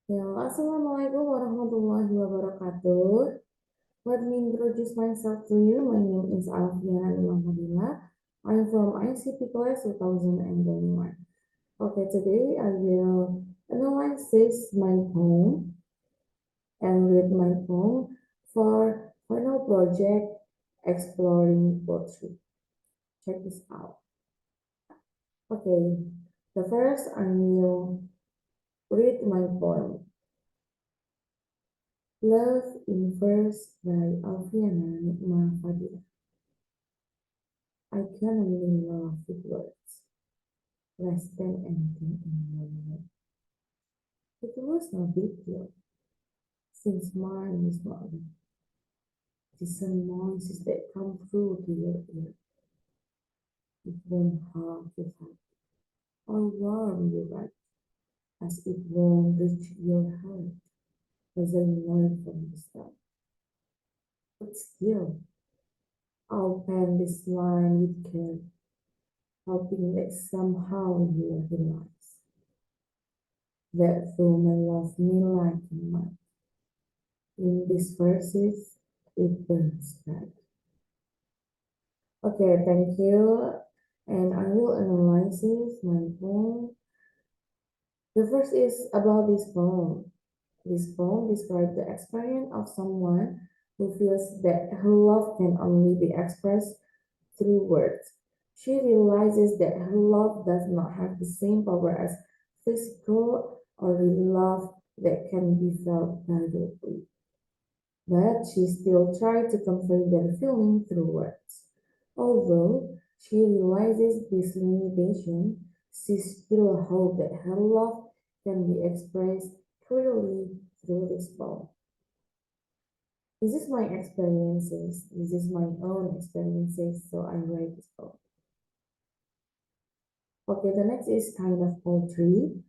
Ya, Assalamualaikum warahmatullahi wabarakatuh. Let me introduce myself to you. My name is Alfiyana. I'm from ICT class 2021. Okay, today I will analyze my poem and read my poem for final project exploring poetry. Check this out. Okay, the first I will read my poem. Love in Verse by Alfiyana. I can only love with words, less than anything in your life. It was no big deal, since mine is not real. The some noises that come through to your ear. It won't harm your heart, or warm you right, as it won't reach your heart, as I know from the start. But still, I'll pen this line with care, hoping that somehow you realize that though my love me like mine, in these verses it burns bright. Okay, thank you. And I will analyze my poem. The first is about this poem. This poem describes the experience of someone who feels that her love can only be expressed through words. She realizes that her love does not have the same power as physical or love that can be felt directly. But she still tried to convey their feeling through words. Although she realizes this limitation, she still hopes that her love can be expressed clearly through this poem. This is my experiences. This is my own experiences, so I write this poem. Okay, the next is kind of poetry.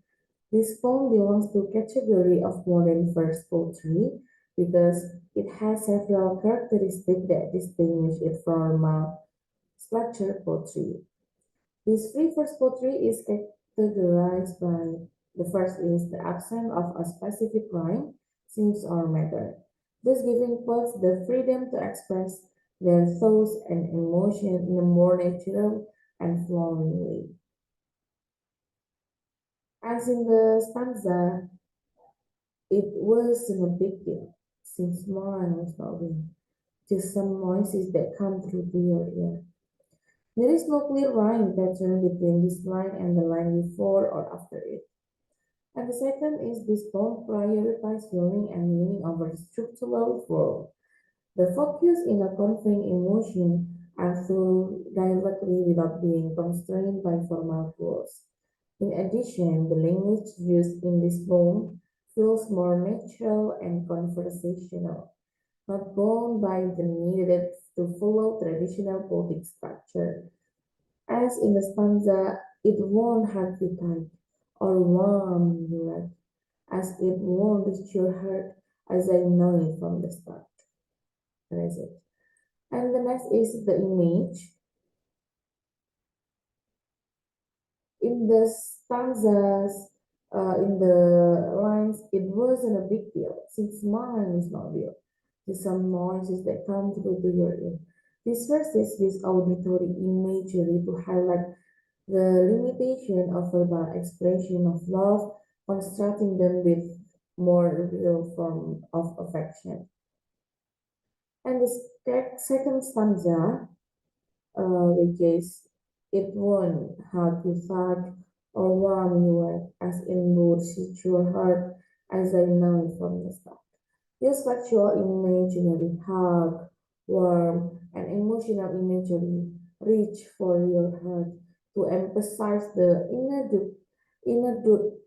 This poem belongs to category of modern verse poetry because it has several characteristics that distinguish it from structured poetry. This free verse poetry is categorized by the first is the absence of a specific rhyme, seems or matter, thus giving poets the freedom to express their thoughts and emotion in a more natural and flowing way. As in the stanza, it wasn't a big deal, since mine was not real, just some noises that come through to your ear. There is no clear rhyme pattern between this line and the line before or after it. And the second is this poem prioritizes feeling and meaning over structural form. The focus in a conveying emotion and through directly without being constrained by formal rules. In addition, the language used in this poem feels more natural and conversational, not bound by the need to follow traditional poetic structure. As in the stanza, it won't hurt you tight or warm you right, as it won't reach your heart, as I know it from the start. That is it. And the next is the image. In the stanzas, in the lines, it wasn't a big deal since mine is not real. There's some noises that come through to your ear. This verses use auditory imagery to highlight the limitation of verbal expression of love, constructing them with more real form of affection. And the second stanza, which is it won't hug you fat or warm you up as in would suit your heart as I know it from the start. Use factual imaginary hug, warm, and emotional imagery reach for your heart to emphasize the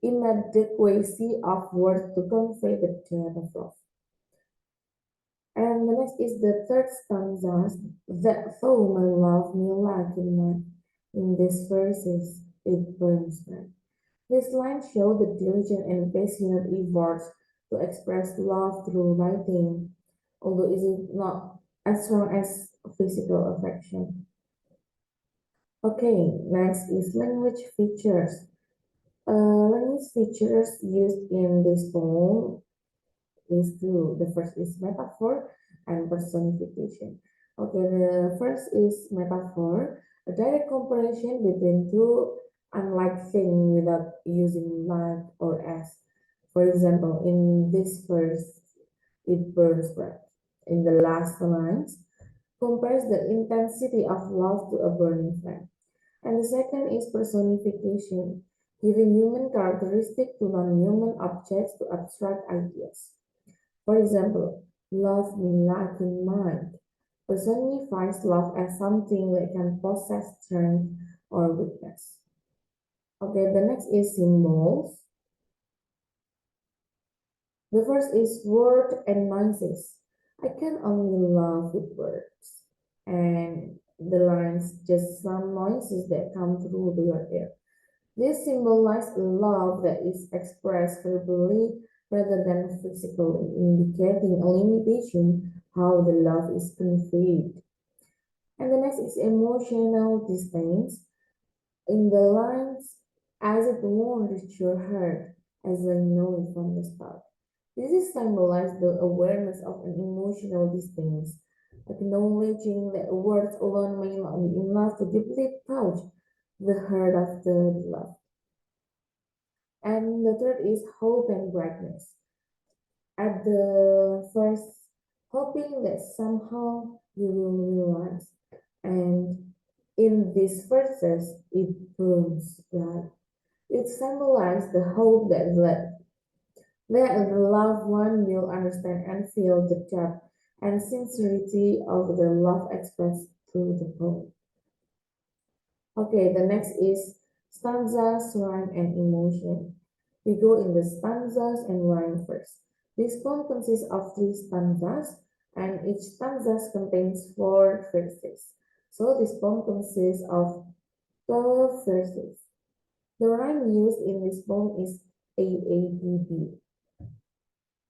inadequacy of words to convey the depth of love. And the next is the third stanza that though my love me like in these verses it burns bright. This line shows the diligent and passionate efforts to express love through writing, although it is not as strong as physical affection. Okay, next is language features. Language features used in this poem is two. The first is metaphor and personification. Okay, the first is metaphor, a direct comparison between two unlike things without using like or as. For example, in this verse, it burns bright. In the last lines, compares the intensity of love to a burning flame. And the second is personification, giving human characteristic to non-human objects to abstract ideas. For example, love me like in mind personifies love as something that can possess strength or weakness. Okay, the next is symbols. The first is word and noises. I can only love with words. And the lines just some noises that come through your ear. This symbolizes love that is expressed verbally rather than physically, indicating a limitation how the love is conveyed. And the next is emotional distance. In the lines, as it won't reach your heart, as I know it from the start. This is symbolized the awareness of an emotional distance, acknowledging that words alone may not be enough to deeply touch the heart of the beloved. And the third is hope and brightness. At the first, hoping that somehow you will realize. And in these verses, it proves bright. It symbolizes the hope that the loved one will understand and feel the depth and sincerity of the love expressed through the poem. Okay, the next is stanzas, rhyme, and emotion. We go in the stanzas and rhyme first. This poem consists of three stanzas, and each stanza contains four verses. So this poem consists of 12 verses. The rhyme used in this poem is AABB.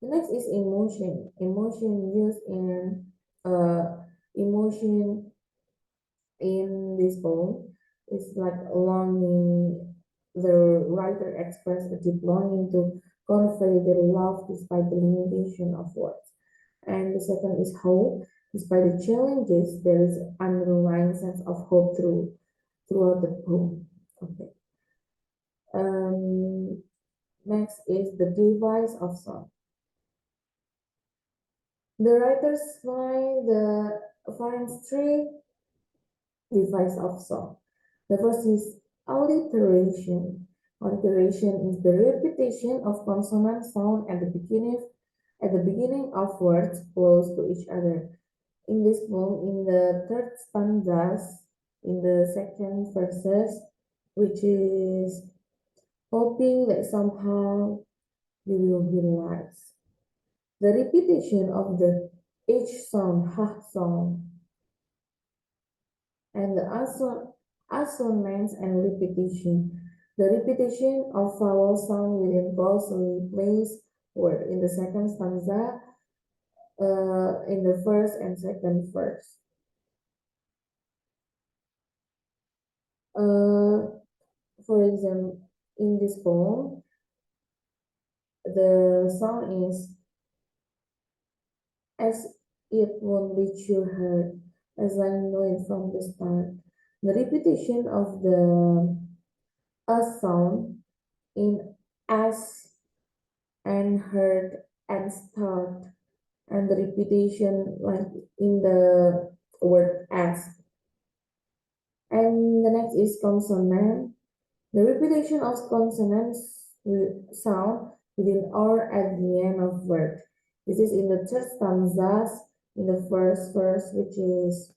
The next is emotion. Emotion used in emotion in this poem is like longing. The writer expressed a deep longing to convey their love despite the limitation of words. And the second is hope. Despite the challenges, there is underlying sense of hope throughout the poem. Okay. Um, Next is the device of song. The writers finds three device of song. The first is alliteration. Alliteration is the repetition of consonant sound at the beginning of words close to each other. In this poem, in the third stanzas, in the second verses, which is hoping that somehow you will realize. The repetition of the H sound, ha sound, and the assonance and repetition. The repetition of vowel sound within pausally placed word in the second stanza, in the first and second verse. Uh, for example, in this poem, the sound is as it won't reach your heart, as I know it from the start. The repetition of the a sound in as and heard and start and the repetition like in the word as. And the next is consonant. The repetition of consonants with sound within or at the end of word. This is in the third stanzas in the first verse, which is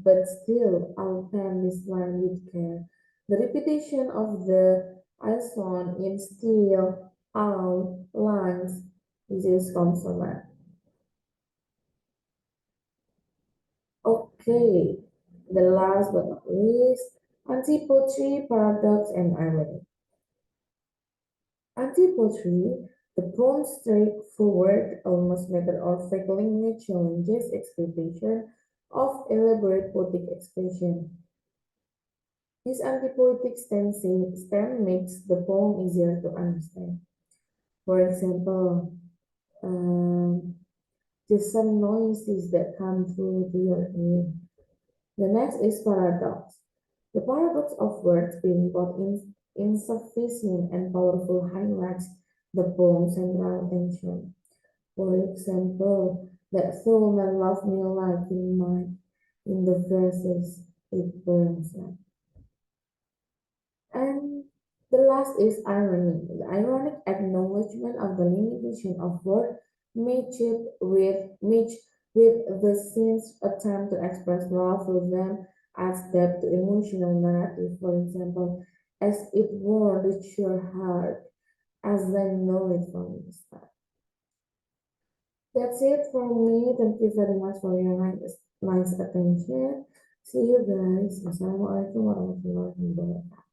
but still I'll pen this line with care. The repetition of the ison in still all lines. This is consonant. Okay, the last but not least, anti-poetry, paradox, and irony. Anti-poetry, the poem's straightforward, almost matter of fact language challenges expectation of elaborate poetic expression. This anti-poetic stand makes the poem easier to understand. For example, um, just some noises that come through to your ear. The next is paradox. The paradox of words being both insufficient and powerful highlights the poem's central tension. For example, that soul man love me like in mine, in the verses it burns like. And the last is irony. The ironic acknowledgement of the limitation of word matched with the scene's attempt to express love through them adds depth to emotional narrative. For example, as it won't reach your heart as I know it from the start. That's it for me. Thank you very much for your nice attention. See you guys. Wassalamualaikum warahmatullahi wabarakatuh.